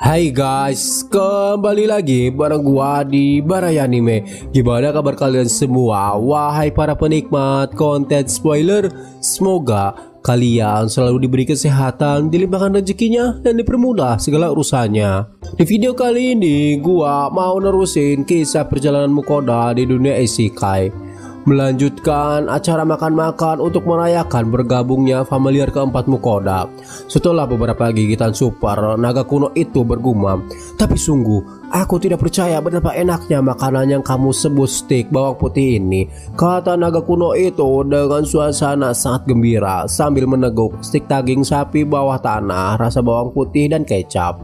Hai guys, kembali lagi bareng gua di Barai Anime. Gimana kabar kalian semua? Wahai para penikmat konten spoiler, semoga kalian selalu diberi kesehatan, dilimpahkan rezekinya, dan dipermudah segala urusannya. Di video kali ini, gua mau nerusin kisah perjalanan Mukoda di dunia isekai, melanjutkan acara makan-makan untuk merayakan bergabungnya familiar keempat Mukoda. Setelah beberapa gigitan super, naga kuno itu bergumam, "Tapi sungguh, aku tidak percaya betapa enaknya makanan yang kamu sebut stik bawang putih ini," kata naga kuno itu dengan suasana sangat gembira sambil meneguk stik daging sapi bawah tanah rasa bawang putih dan kecap.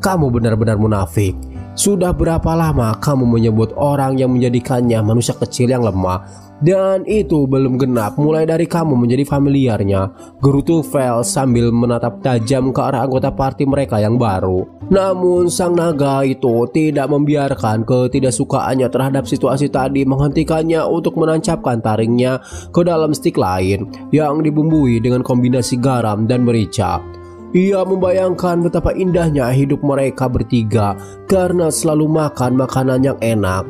Kamu benar-benar munafik. Sudah berapa lama kamu menyebut orang yang menjadikannya manusia kecil yang lemah? Dan itu belum genap mulai dari kamu menjadi familiarnya, gerutu Vel sambil menatap tajam ke arah anggota party mereka yang baru. Namun sang naga itu tidak membiarkan ketidaksukaannya terhadap situasi tadi menghentikannya untuk menancapkan taringnya ke dalam stik lain yang dibumbui dengan kombinasi garam dan merica. Ia membayangkan betapa indahnya hidup mereka bertiga karena selalu makan makanan yang enak.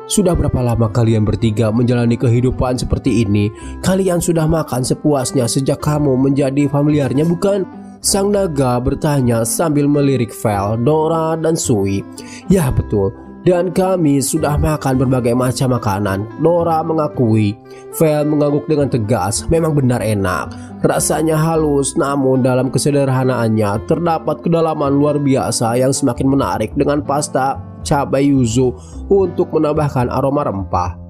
Sudah berapa lama kalian bertiga menjalani kehidupan seperti ini? Kalian sudah makan sepuasnya sejak kamu menjadi familiarnya, bukan? Sang naga bertanya sambil melirik Vel, Dora, dan Sui. Ya betul, dan kami sudah makan berbagai macam makanan, Dora mengakui. Vel mengangguk dengan tegas, memang benar enak. Rasanya halus, namun dalam kesederhanaannya terdapat kedalaman luar biasa yang semakin menarik dengan pasta cabai yuzu untuk menambahkan aroma rempah.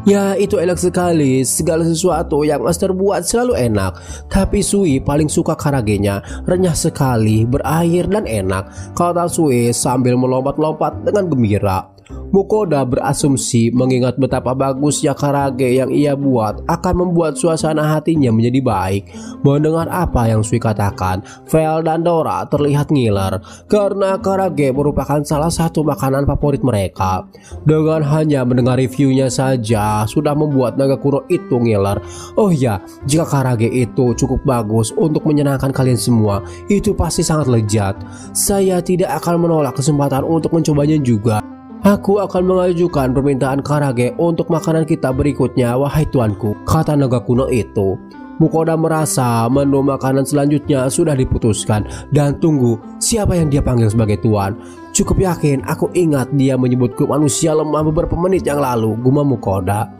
Ya, itu enak sekali. Segala sesuatu yang Master buat selalu enak. Tapi Sui paling suka karagenya, renyah sekali, berair dan enak, kata Sui sambil melompat-lompat dengan gembira. Mukoda berasumsi mengingat betapa bagusnya karage yang ia buat akan membuat suasana hatinya menjadi baik. Mendengar apa yang Sui katakan, Vel dan Dora terlihat ngiler karena karage merupakan salah satu makanan favorit mereka. Dengan hanya mendengar reviewnya saja sudah membuat naga kuno itu ngiler. Oh ya, jika karage itu cukup bagus untuk menyenangkan kalian semua, itu pasti sangat lezat. Saya tidak akan menolak kesempatan untuk mencobanya juga. Aku akan mengajukan permintaan karage untuk makanan kita berikutnya, wahai tuanku, kata naga kuno itu. Mukoda merasa menu makanan selanjutnya sudah diputuskan. Dan tunggu, siapa yang dia panggil sebagai tuan? Cukup yakin aku ingat dia menyebutku manusia lemah beberapa menit yang lalu, gumam Mukoda.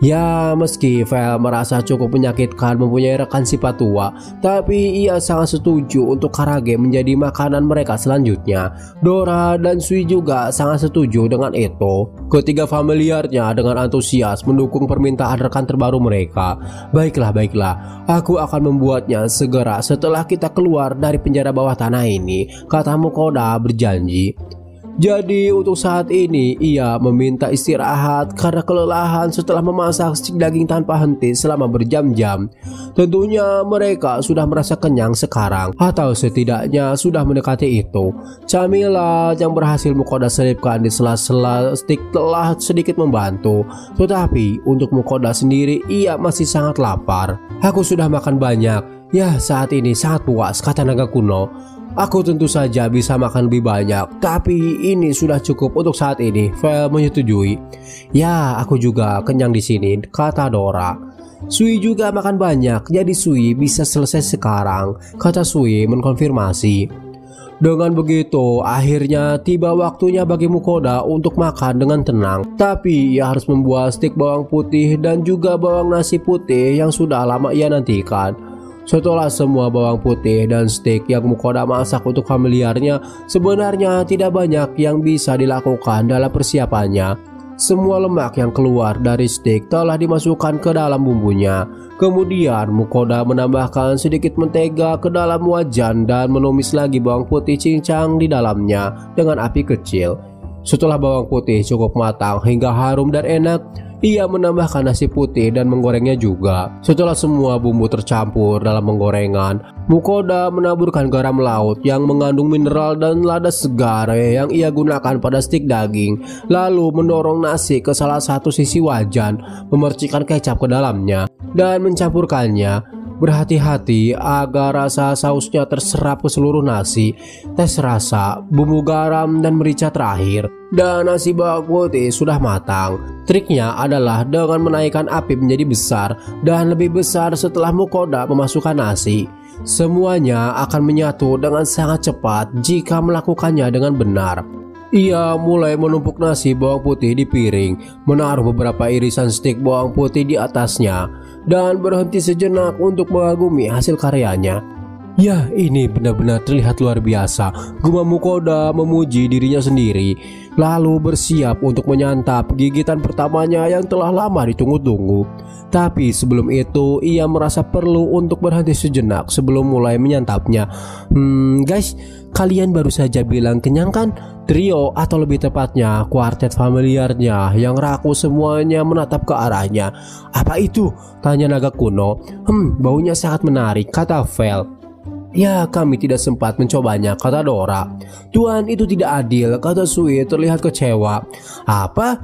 Ya, meski Vel merasa cukup menyakitkan mempunyai rekan sifat tua, tapi ia sangat setuju untuk karage menjadi makanan mereka selanjutnya. Dora dan Sui juga sangat setuju dengan itu. Ketiga familiarnya dengan antusias mendukung permintaan rekan terbaru mereka. Baiklah, aku akan membuatnya segera setelah kita keluar dari penjara bawah tanah ini, kata Mukoda berjanji. Jadi untuk saat ini ia meminta istirahat karena kelelahan setelah memasak stik daging tanpa henti selama berjam-jam. Tentunya mereka sudah merasa kenyang sekarang, atau setidaknya sudah mendekati itu. Camilan yang berhasil Mukoda selipkan di sela-sela stik telah sedikit membantu. Tetapi untuk Mukoda sendiri ia masih sangat lapar. Aku sudah makan banyak. Ya, saat ini sangat puas, kata naga kuno. Aku tentu saja bisa makan lebih banyak, tapi ini sudah cukup untuk saat ini, Vel menyetujui. Ya, aku juga kenyang di sini, kata Dora. Sui juga makan banyak, jadi Sui bisa selesai sekarang, kata Sui mengkonfirmasi. Dengan begitu, akhirnya tiba waktunya bagi Mukoda untuk makan dengan tenang. Tapi ia harus membuat stik bawang putih dan juga bawang nasi putih yang sudah lama ia nantikan. Setelah semua bawang putih dan stik yang Mukoda masak untuk familiarnya, sebenarnya tidak banyak yang bisa dilakukan dalam persiapannya. Semua lemak yang keluar dari stik telah dimasukkan ke dalam bumbunya. Kemudian Mukoda menambahkan sedikit mentega ke dalam wajan dan menumis lagi bawang putih cincang di dalamnya dengan api kecil. Setelah bawang putih cukup matang hingga harum dan enak, ia menambahkan nasi putih dan menggorengnya juga. Setelah semua bumbu tercampur dalam penggorengan, Mukoda menaburkan garam laut yang mengandung mineral dan lada segar yang ia gunakan pada stik daging. Lalu mendorong nasi ke salah satu sisi wajan, memercikkan kecap ke dalamnya, dan mencampurkannya. berhati-hati agar rasa sausnya terserap ke seluruh nasi, tes rasa, bumbu garam dan merica terakhir, dan nasi bawang putih sudah matang. Triknya adalah dengan menaikkan api menjadi besar dan lebih besar setelah Mukoda memasukkan nasi. Semuanya akan menyatu dengan sangat cepat jika melakukannya dengan benar. Ia mulai menumpuk nasi bawang putih di piring, menaruh beberapa irisan stik bawang putih di atasnya, dan berhenti sejenak untuk mengagumi hasil karyanya. Ya, ini benar-benar terlihat luar biasa. Gumam Mukoda memuji dirinya sendiri, lalu bersiap untuk menyantap gigitan pertamanya yang telah lama ditunggu-tunggu. Tapi sebelum itu ia merasa perlu untuk berhenti sejenak sebelum mulai menyantapnya. Guys, kalian baru saja bilang kenyang kan? Trio atau lebih tepatnya kuartet familiarnya yang raku semuanya menatap ke arahnya. Apa itu? Tanya naga kuno. Baunya sangat menarik, kata Vel. Ya, kami tidak sempat mencobanya, kata Dora. Tuan, itu tidak adil, kata Sui terlihat kecewa. Apa?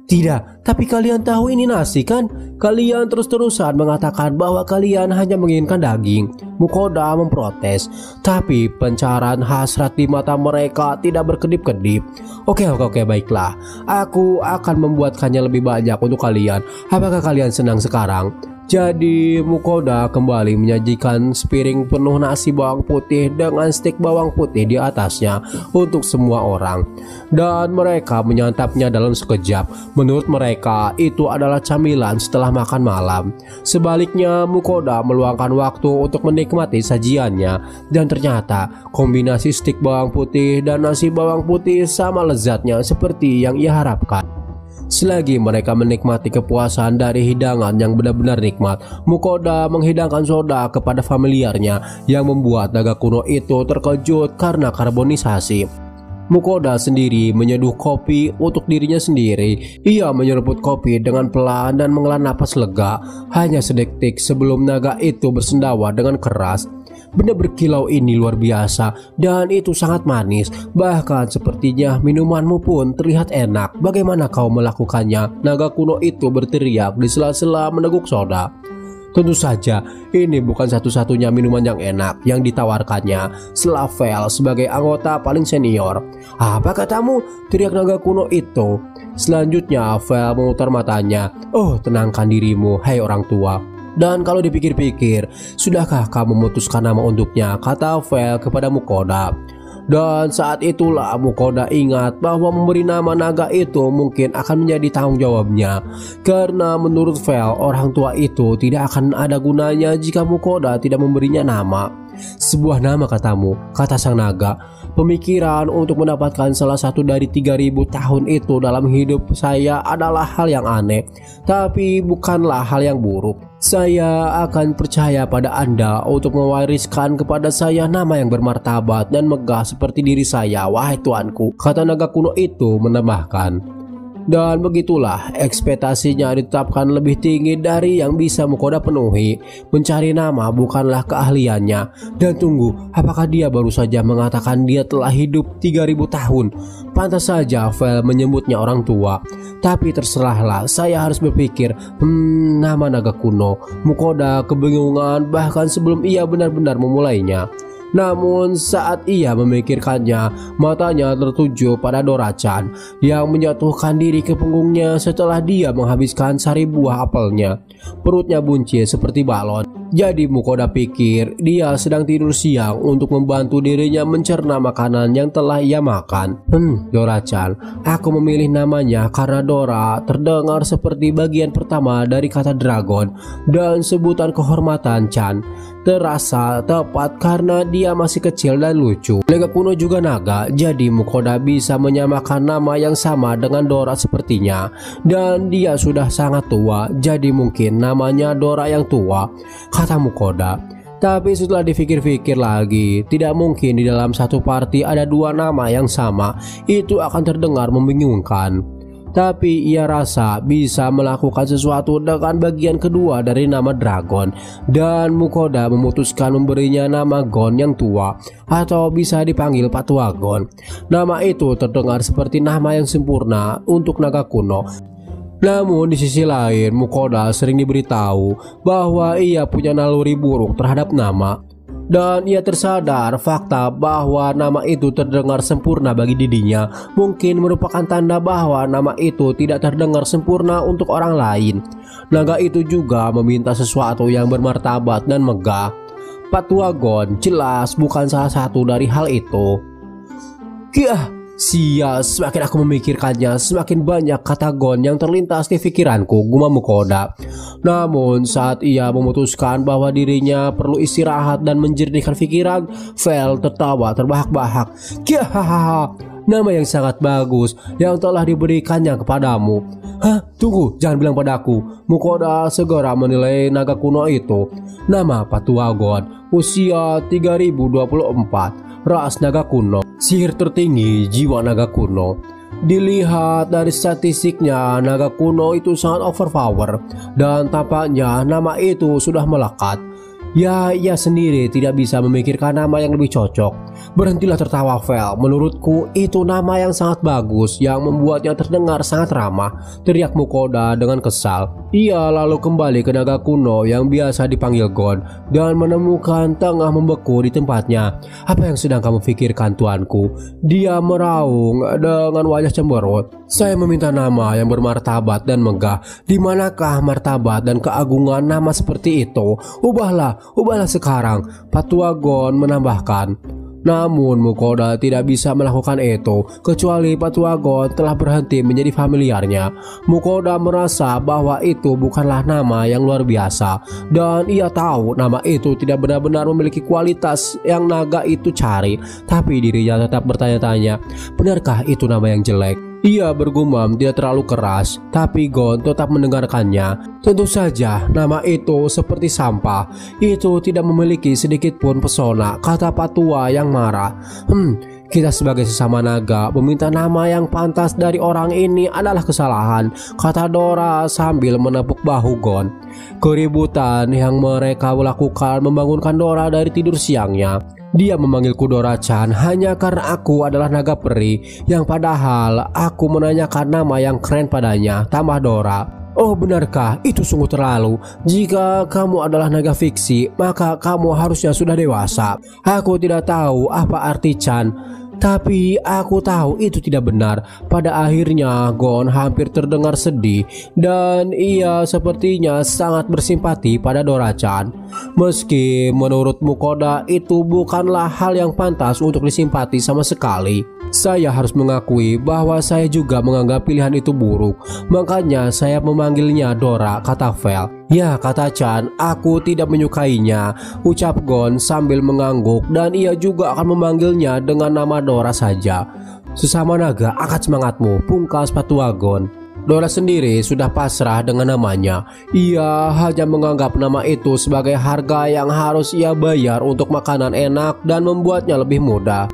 Tidak, tapi kalian tahu ini nasi kan? Kalian terus-terusan mengatakan bahwa kalian hanya menginginkan daging. Mukoda memprotes, tapi pencarahan hasrat di mata mereka tidak berkedip-kedip. Oke, baiklah. Aku akan membuatkannya lebih banyak untuk kalian. Apakah kalian senang sekarang? Jadi Mukoda kembali menyajikan sepiring penuh nasi bawang putih dengan stik bawang putih di atasnya untuk semua orang, dan mereka menyantapnya dalam sekejap. Menurut mereka itu adalah camilan setelah makan malam. Sebaliknya Mukoda meluangkan waktu untuk menikmati sajiannya, dan ternyata kombinasi stik bawang putih dan nasi bawang putih sama lezatnya seperti yang ia harapkan. Selagi mereka menikmati kepuasan dari hidangan yang benar-benar nikmat, Mukoda menghidangkan soda kepada familiarnya yang membuat naga kuno itu terkejut karena karbonisasi. Mukoda sendiri menyeduh kopi untuk dirinya sendiri. Ia menyeruput kopi dengan pelan dan menghela napas lega, hanya sedetik sebelum naga itu bersendawa dengan keras. Benda berkilau ini luar biasa dan itu sangat manis. Bahkan sepertinya minumanmu pun terlihat enak. Bagaimana kau melakukannya? Naga kuno itu berteriak di sela-sela meneguk soda. Tentu saja ini bukan satu-satunya minuman yang enak yang ditawarkannya. Slavel sebagai anggota paling senior. Apa katamu? Teriak naga kuno itu. Selanjutnya Vel memutar matanya. Oh, tenangkan dirimu, hai orang tua. Dan kalau dipikir-pikir, sudahkah kamu memutuskan nama untuknya? Kata Vel kepada Mukoda. Dan saat itulah Mukoda ingat bahwa memberi nama naga itu mungkin akan menjadi tanggung jawabnya. Karena menurut Vel, orang tua itu tidak akan ada gunanya jika Mukoda tidak memberinya nama. Sebuah nama katamu, kata sang naga. Pemikiran untuk mendapatkan salah satu dari 3000 tahun itu dalam hidup saya adalah hal yang aneh, tapi bukanlah hal yang buruk. Saya akan percaya pada Anda untuk mewariskan kepada saya nama yang bermartabat dan megah seperti diri saya, wahai tuanku, kata naga kuno itu menambahkan. Dan begitulah ekspektasinya ditetapkan lebih tinggi dari yang bisa Mukoda penuhi. Mencari nama bukanlah keahliannya. Dan tunggu, apakah dia baru saja mengatakan dia telah hidup 3000 tahun? Pantas saja Vel menyebutnya orang tua. Tapi terserahlah, saya harus berpikir, nama naga kuno. Mukoda kebingungan bahkan sebelum ia benar-benar memulainya. Namun saat ia memikirkannya, matanya tertuju pada Dora-chan yang menjatuhkan diri ke punggungnya setelah dia menghabiskan sari buah apelnya. Perutnya buncit seperti balon. Jadi Mukoda pikir dia sedang tidur siang untuk membantu dirinya mencerna makanan yang telah ia makan. Dora-chan, aku memilih namanya karena Dora terdengar seperti bagian pertama dari kata dragon, dan sebutan kehormatan Chan terasa tepat karena dia masih kecil dan lucu. Naga kuno juga naga, jadi Mukoda bisa menyamakan nama yang sama dengan Dora sepertinya. Dan dia sudah sangat tua, jadi mungkin namanya Dora yang tua, kata Mukoda. Tapi setelah dipikir-pikir lagi, tidak mungkin di dalam satu party ada dua nama yang sama. Itu akan terdengar membingungkan. Tapi ia rasa bisa melakukan sesuatu dengan bagian kedua dari nama Dragon, dan Mukoda memutuskan memberinya nama Gon yang tua, atau bisa dipanggil Patua Gon. Nama itu terdengar seperti nama yang sempurna untuk naga kuno. Namun di sisi lain, Mukoda sering diberitahu bahwa ia punya naluri buruk terhadap nama. Dan ia tersadar fakta bahwa nama itu terdengar sempurna bagi dirinya mungkin merupakan tanda bahwa nama itu tidak terdengar sempurna untuk orang lain. Naga itu juga meminta sesuatu yang bermartabat dan megah. Patua Gon jelas bukan salah satu dari hal itu. Semakin aku memikirkannya, semakin banyak kata Gon yang terlintas di pikiranku, gumam Mukoda. Namun saat ia memutuskan bahwa dirinya perlu istirahat dan menjernihkan pikiran, Vel tertawa terbahak-bahak. Nama yang sangat bagus yang telah diberikannya kepadamu. Tunggu, jangan bilang padaku. Mukoda segera menilai naga kuno itu. Nama Patua Gon, usia 3024. Ras naga kuno, sihir tertinggi, jiwa naga kuno. Dilihat dari statistiknya, naga kuno itu sangat overpower dan tampaknya nama itu sudah melekat. Ia sendiri tidak bisa memikirkan nama yang lebih cocok. Berhentilah tertawa, Vel. Menurutku itu nama yang sangat bagus yang membuatnya terdengar sangat ramah, teriak Mukoda dengan kesal. Ia lalu kembali ke naga kuno yang biasa dipanggil Gon dan menemukan tengah membeku di tempatnya. Apa yang sedang kamu pikirkan, tuanku? Dia meraung dengan wajah cemberut. Saya meminta nama yang bermartabat dan megah. Di manakah martabat dan keagungan nama seperti itu? Ubahlah sekarang, Patua Gon menambahkan. Namun Mukoda tidak bisa melakukan itu kecuali Patua Gon telah berhenti menjadi familiarnya. Mukoda merasa bahwa itu bukanlah nama yang luar biasa dan ia tahu nama itu tidak benar-benar memiliki kualitas yang naga itu cari. Tapi dirinya tetap bertanya-tanya, benarkah itu nama yang jelek? Ia bergumam tidak terlalu keras, tapi Gon tetap mendengarkannya. Tentu saja nama itu seperti sampah. Itu tidak memiliki sedikit pun pesona, kata Patua yang marah. Kita sebagai sesama naga meminta nama yang pantas dari orang ini adalah kesalahan, kata Dora sambil menepuk bahu Gon. Keributan yang mereka lakukan membangunkan Dora dari tidur siangnya. Dia memanggilku Dora-chan hanya karena aku adalah naga peri, yang padahal aku menanyakan nama yang keren padanya, tambah Dora. Oh, benarkah? Itu sungguh terlalu. Jika kamu adalah naga fiksi, maka kamu harusnya sudah dewasa. Aku tidak tahu apa arti Chan, tapi aku tahu itu tidak benar. Pada akhirnya Gon hampir terdengar sedih dan ia sepertinya sangat bersimpati pada Dora-chan. Meski menurut Mukoda itu bukanlah hal yang pantas untuk disimpati sama sekali. Saya harus mengakui bahwa saya juga menganggap pilihan itu buruk. Makanya saya memanggilnya Dora, kata Vel. Ya, kata Chan, aku tidak menyukainya, ucap Gon sambil mengangguk, dan ia juga akan memanggilnya dengan nama Dora saja. Sesama naga, angkat semangatmu, pungkas Patua Gon. Dora sendiri sudah pasrah dengan namanya. Ia hanya menganggap nama itu sebagai harga yang harus ia bayar untuk makanan enak dan membuatnya lebih mudah.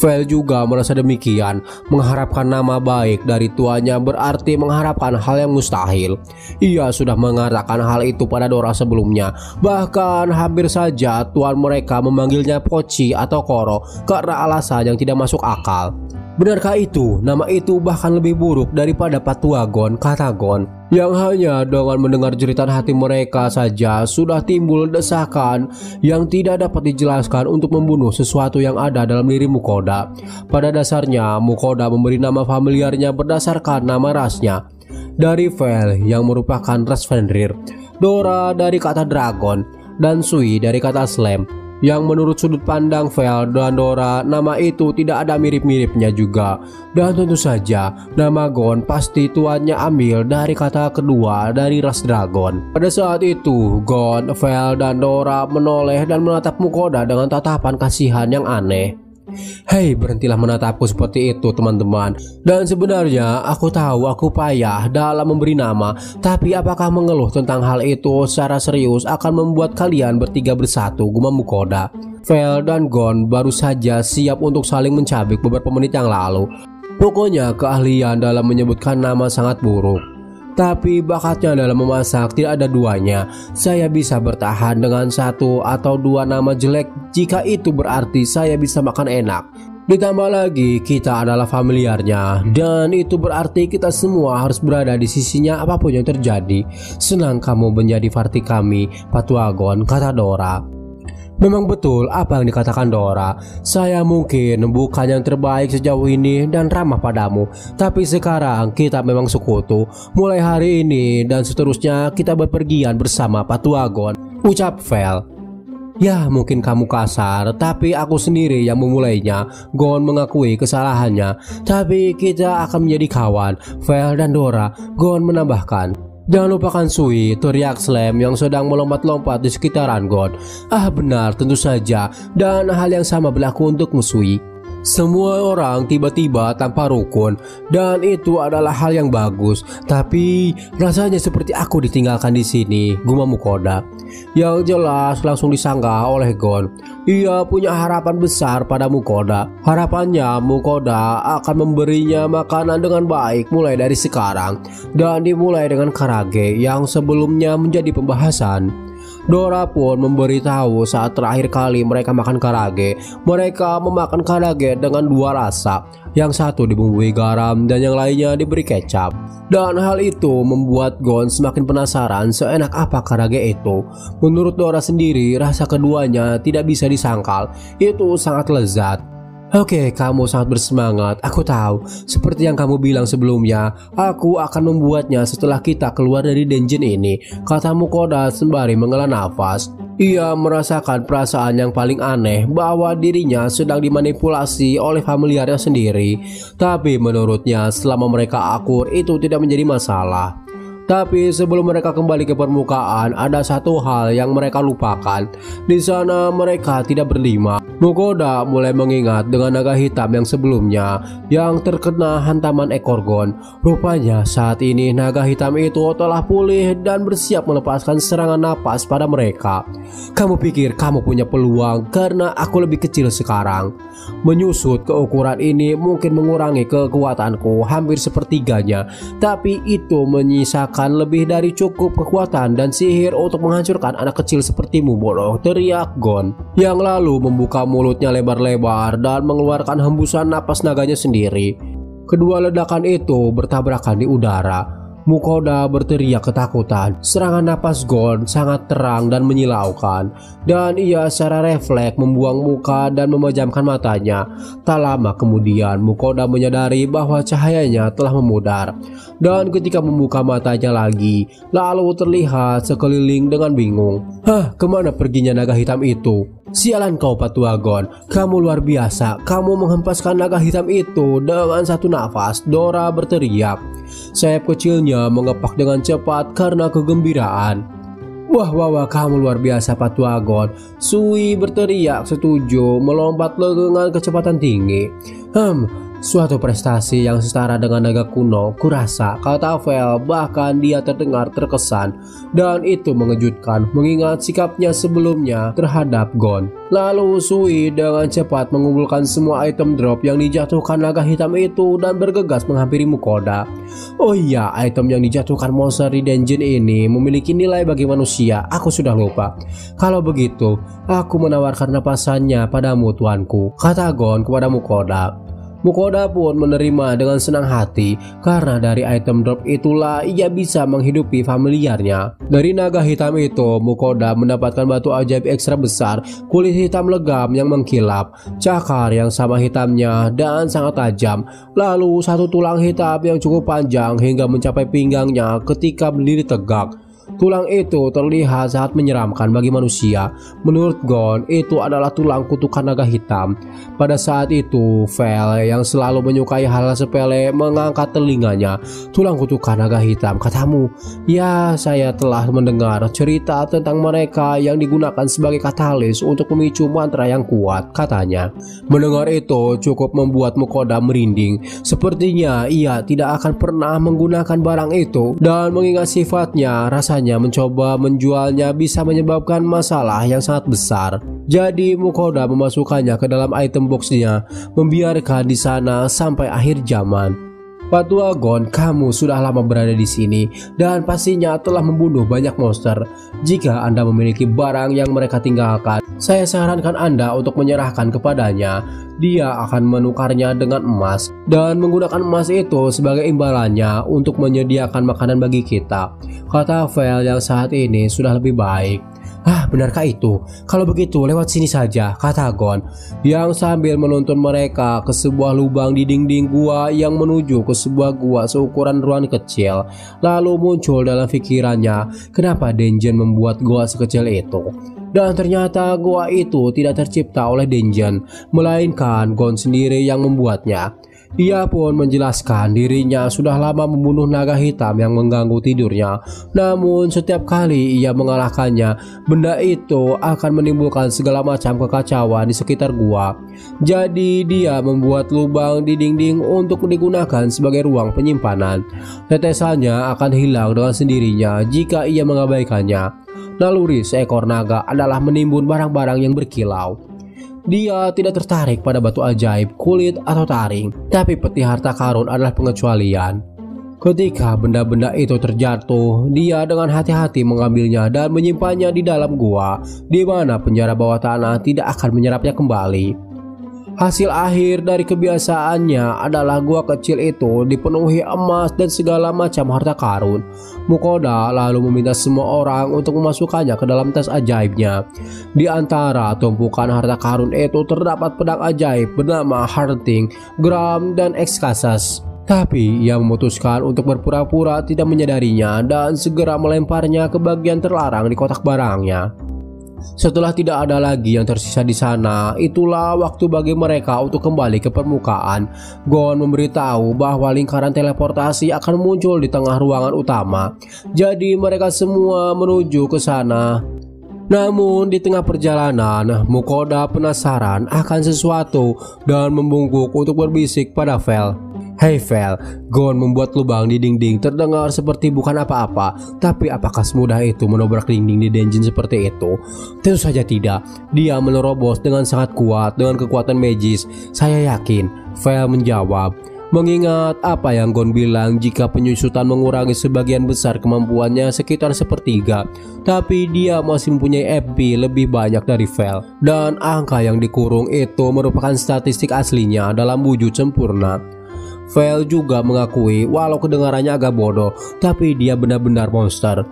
Vel juga merasa demikian. Mengharapkan nama baik dari tuannya berarti mengharapkan hal yang mustahil. Ia sudah mengatakan hal itu pada Dora sebelumnya. Bahkan hampir saja tuan mereka memanggilnya Poci atau Koro karena alasan yang tidak masuk akal. Benarkah itu? Nama itu bahkan lebih buruk daripada Patua Gon, kata Gon, yang hanya dengan mendengar jeritan hati mereka saja sudah timbul desakan yang tidak dapat dijelaskan untuk membunuh sesuatu yang ada dalam diri Mukoda. Pada dasarnya Mukoda memberi nama familiarnya berdasarkan nama rasnya. Dari Vel yang merupakan ras Fenrir, Dora dari kata dragon, dan Sui dari kata slam. Yang menurut sudut pandang Vel dan Dora, nama itu tidak ada mirip-miripnya juga. Dan tentu saja nama Gon pasti tuannya ambil dari kata kedua dari ras dragon. Pada saat itu Gon, Vel dan Dora menoleh dan menatap Mukoda dengan tatapan kasihan yang aneh. Hei, berhentilah menatapku seperti itu, teman-teman. Dan sebenarnya aku tahu aku payah dalam memberi nama, tapi apakah mengeluh tentang hal itu secara serius akan membuat kalian bertiga bersatu, gumam Mukoda. Vel dan Gon baru saja siap untuk saling mencabik beberapa menit yang lalu. Pokoknya keahlian dalam menyebutkan nama sangat buruk, tapi bakatnya dalam memasak tidak ada duanya. Saya bisa bertahan dengan satu atau dua nama jelek jika itu berarti saya bisa makan enak. Ditambah lagi kita adalah familiarnya, dan itu berarti kita semua harus berada di sisinya apapun yang terjadi. Senang kamu menjadi parti kami, Patuagon, kata Dora. Memang betul apa yang dikatakan Dora. Saya mungkin bukan yang terbaik sejauh ini dan ramah padamu, tapi sekarang kita memang sekutu. Mulai hari ini dan seterusnya kita berpergian bersama Patuagon, ucap Vel. Ya mungkin kamu kasar, tapi aku sendiri yang memulainya. Gon mengakui kesalahannya, tapi kita akan menjadi kawan, Vel dan Dora, Gon menambahkan. Jangan lupakan Sui, teriak Slam yang sedang melompat-lompat di sekitaran Gon. Ah benar, tentu saja, dan hal yang sama berlaku untukmu Sui. Semua orang tiba-tiba tanpa rukun, dan itu adalah hal yang bagus. Tapi rasanya seperti aku ditinggalkan di sini, gumam Mukoda. Yang jelas langsung disanggah oleh Gon. Ia punya harapan besar pada Mukoda. Harapannya Mukoda akan memberinya makanan dengan baik mulai dari sekarang, dan dimulai dengan karage yang sebelumnya menjadi pembahasan. Dora pun memberitahu saat terakhir kali mereka makan karage. Mereka memakan karage dengan dua rasa. Yang satu dibumbui garam dan yang lainnya diberi kecap. Dan hal itu membuat Gon semakin penasaran seenak apa karage itu. Menurut Dora sendiri, rasa keduanya tidak bisa disangkal. Itu sangat lezat. Oke, kamu sangat bersemangat, aku tahu. Seperti yang kamu bilang sebelumnya, aku akan membuatnya setelah kita keluar dari dungeon ini, kata Mukoda sembari menghela nafas. Ia merasakan perasaan yang paling aneh bahwa dirinya sedang dimanipulasi oleh familiarnya sendiri. Tapi menurutnya selama mereka akur itu tidak menjadi masalah. Tapi sebelum mereka kembali ke permukaan, ada satu hal yang mereka lupakan. Di sana mereka tidak berlima. Mukoda mulai mengingat dengan naga hitam yang sebelumnya yang terkena hantaman ekor Gon. Rupanya saat ini naga hitam itu telah pulih dan bersiap melepaskan serangan napas pada mereka. Kamu pikir kamu punya peluang karena aku lebih kecil sekarang. Menyusut ke ukuran ini mungkin mengurangi kekuatanku hampir sepertiganya, tapi itu menyisakan lebih dari cukup kekuatan dan sihir untuk menghancurkan anak kecil sepertimu, bodoh, teriak Gon, yang lalu membuka mulutnya lebar-lebar dan mengeluarkan hembusan napas naganya sendiri. Kedua ledakan itu bertabrakan di udara. Mukoda berteriak ketakutan. Serangan napas Gon sangat terang dan menyilaukan, dan ia secara refleks membuang muka dan memejamkan matanya. Tak lama kemudian Mukoda menyadari bahwa cahayanya telah memudar, dan ketika membuka matanya lagi, lalu terlihat sekeliling dengan bingung. Hah, kemana perginya naga hitam itu? Sialan kau Patuagon, kamu luar biasa. Kamu menghempaskan naga hitam itu dengan satu nafas, Dora berteriak. Sayap kecilnya mengepak dengan cepat karena kegembiraan. Wah, kamu luar biasa Patuagon. Sui berteriak setuju, melompat dengan kecepatan tinggi. Suatu prestasi yang setara dengan naga kuno, kurasa, kata Vel, bahkan dia terdengar terkesan. Dan itu mengejutkan mengingat sikapnya sebelumnya terhadap Gon. Lalu Sui dengan cepat mengumpulkan semua item drop yang dijatuhkan naga hitam itu dan bergegas menghampiri Mukoda. Oh iya, item yang dijatuhkan monster di dungeon ini memiliki nilai bagi manusia, aku sudah lupa. Kalau begitu, aku menawarkan napasannya padamu tuanku, kata Gon kepada Mukoda. Mukoda pun menerima dengan senang hati karena dari item drop itulah ia bisa menghidupi familiarnya. Dari naga hitam itu, Mukoda mendapatkan batu ajaib ekstra besar, kulit hitam legam yang mengkilap, cakar yang sama hitamnya dan sangat tajam, lalu satu tulang hitam yang cukup panjang hingga mencapai pinggangnya ketika berdiri tegak. Tulang itu terlihat sangat menyeramkan bagi manusia. Menurut Gon, itu adalah tulang kutukan naga hitam. Pada saat itu, Vel yang selalu menyukai hal sepele mengangkat telinganya. Tulang kutukan naga hitam, katamu? Ya, saya telah mendengar cerita tentang mereka yang digunakan sebagai katalis untuk memicu mantra yang kuat, katanya. Mendengar itu cukup membuat Mukoda merinding. Sepertinya ia tidak akan pernah menggunakan barang itu, dan mengingat sifatnya, rasanya mencoba menjualnya bisa menyebabkan masalah yang sangat besar. Jadi Mukoda memasukkannya ke dalam item boxnya, membiarkan di sana sampai akhir zaman. Patuagon, kamu sudah lama berada di sini dan pastinya telah membunuh banyak monster. Jika Anda memiliki barang yang mereka tinggalkan, Saya sarankan Anda untuk menyerahkan kepadanya. Dia akan menukarnya dengan emas dan menggunakan emas itu sebagai imbalannya untuk menyediakan makanan bagi kita. Kata Vel yang saat ini sudah lebih baik. Ah, benarkah itu? Kalau begitu lewat sini saja, kata Gon, yang sambil menuntun mereka ke sebuah lubang di dinding gua yang menuju ke sebuah gua seukuran ruangan kecil. Lalu muncul dalam pikirannya, kenapa Denjen membuat gua sekecil itu? Dan ternyata gua itu tidak tercipta oleh Denjen, melainkan Gon sendiri yang membuatnya. Ia pun menjelaskan dirinya sudah lama membunuh naga hitam yang mengganggu tidurnya. Namun setiap kali ia mengalahkannya, benda itu akan menimbulkan segala macam kekacauan di sekitar gua. Jadi dia membuat lubang di dinding untuk digunakan sebagai ruang penyimpanan. Tetesannya akan hilang dengan sendirinya jika ia mengabaikannya. Naluri seekor naga adalah menimbun barang-barang yang berkilau. Dia tidak tertarik pada batu ajaib, kulit, atau taring, tapi peti harta karun adalah pengecualian. Ketika benda-benda itu terjatuh, dia dengan hati-hati mengambilnya dan menyimpannya di dalam gua, di mana penjara bawah tanah tidak akan menyerapnya kembali. Hasil akhir dari kebiasaannya adalah gua kecil itu dipenuhi emas dan segala macam harta karun. Mukoda lalu meminta semua orang untuk memasukkannya ke dalam tas ajaibnya. Di antara tumpukan harta karun itu terdapat pedang ajaib bernama Hunting, Gram, dan Excasas. Tapi ia memutuskan untuk berpura-pura tidak menyadarinya dan segera melemparnya ke bagian terlarang di kotak barangnya. Setelah tidak ada lagi yang tersisa di sana, itulah waktu bagi mereka untuk kembali ke permukaan. Gon memberitahu bahwa lingkaran teleportasi akan muncul di tengah ruangan utama. Jadi mereka semua menuju ke sana. Namun di tengah perjalanan, Mukoda penasaran akan sesuatu dan membungkuk untuk berbisik pada Vel. Hei Vel, Gon membuat lubang di dinding terdengar seperti bukan apa-apa. Tapi apakah semudah itu menobrak dinding di dungeon seperti itu? Tentu saja tidak. Dia menerobos dengan sangat kuat dengan kekuatan magis. Saya yakin, Vel menjawab. Mengingat apa yang Gon bilang jika penyusutan mengurangi sebagian besar kemampuannya sekitar sepertiga. Tapi dia masih mempunyai FP lebih banyak dari Vel. Dan angka yang dikurung itu merupakan statistik aslinya dalam wujud sempurna. Vel juga mengakui walau kedengarannya agak bodoh, tapi dia benar-benar monster.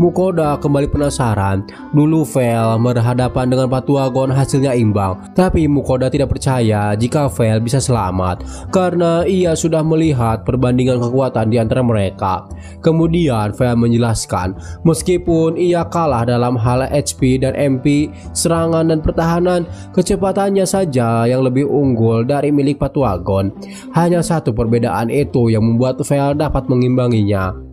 Mukoda kembali penasaran. Dulu Vel berhadapan dengan Patua Gon hasilnya imbang, tapi Mukoda tidak percaya jika Vel bisa selamat karena ia sudah melihat perbandingan kekuatan di antara mereka. Kemudian Vel menjelaskan, meskipun ia kalah dalam hal HP dan MP, serangan dan pertahanan, kecepatannya saja yang lebih unggul dari milik Patua Gon. Hanya satu perbedaan itu yang membuat Vel dapat mengimbanginya.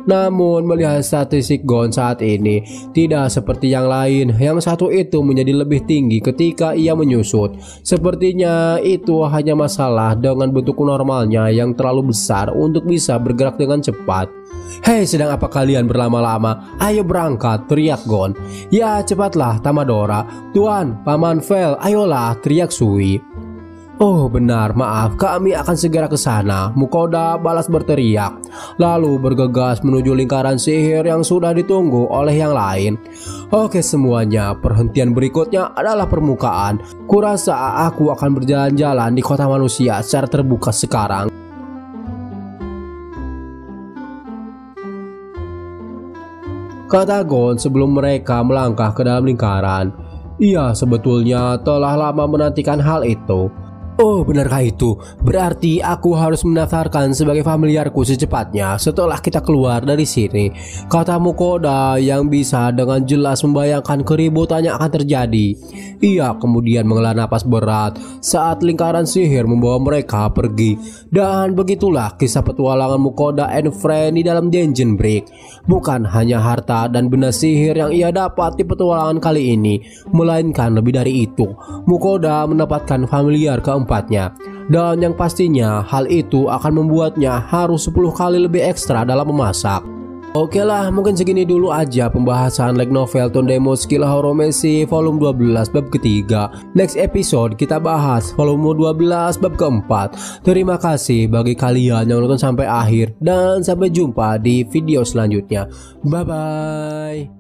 Namun melihat statistik Gon saat ini tidak seperti yang lain. Yang satu itu menjadi lebih tinggi ketika ia menyusut. Sepertinya itu hanya masalah dengan bentuk normalnya yang terlalu besar untuk bisa bergerak dengan cepat. Hei, sedang apa kalian berlama-lama? Ayo berangkat, teriak Gon. Ya cepatlah Tamadora. Tuan, Paman Vel, ayolah, teriak Sui. Oh benar, maaf, kami akan segera ke sana, Mukoda balas berteriak. Lalu bergegas menuju lingkaran sihir yang sudah ditunggu oleh yang lain. Oke semuanya, perhentian berikutnya adalah permukaan. Kurasa aku akan berjalan-jalan di kota manusia secara terbuka sekarang. Kata Gon sebelum mereka melangkah ke dalam lingkaran. Ia sebetulnya telah lama menantikan hal itu. Oh benarkah itu? Berarti aku harus mendaftarkan sebagai familiarku secepatnya setelah kita keluar dari sini, kata Mukoda yang bisa dengan jelas membayangkan keributan yang akan terjadi. Ia kemudian menghela napas berat saat lingkaran sihir membawa mereka pergi. Dan begitulah kisah petualangan Mukoda and Friend di dalam Dungeon Break. Bukan hanya harta dan benda sihir yang ia dapat di petualangan kali ini, melainkan lebih dari itu. Mukoda mendapatkan familiar keempatnya. Dan yang pastinya hal itu akan membuatnya harus 10 kali lebih ekstra dalam memasak. Oke lah, mungkin segini dulu aja pembahasan light novel Tondemo Skill Horomesi volume 12 bab ketiga. Next episode kita bahas volume 12 bab keempat. Terima kasih bagi kalian yang nonton sampai akhir dan sampai jumpa di video selanjutnya. Bye bye.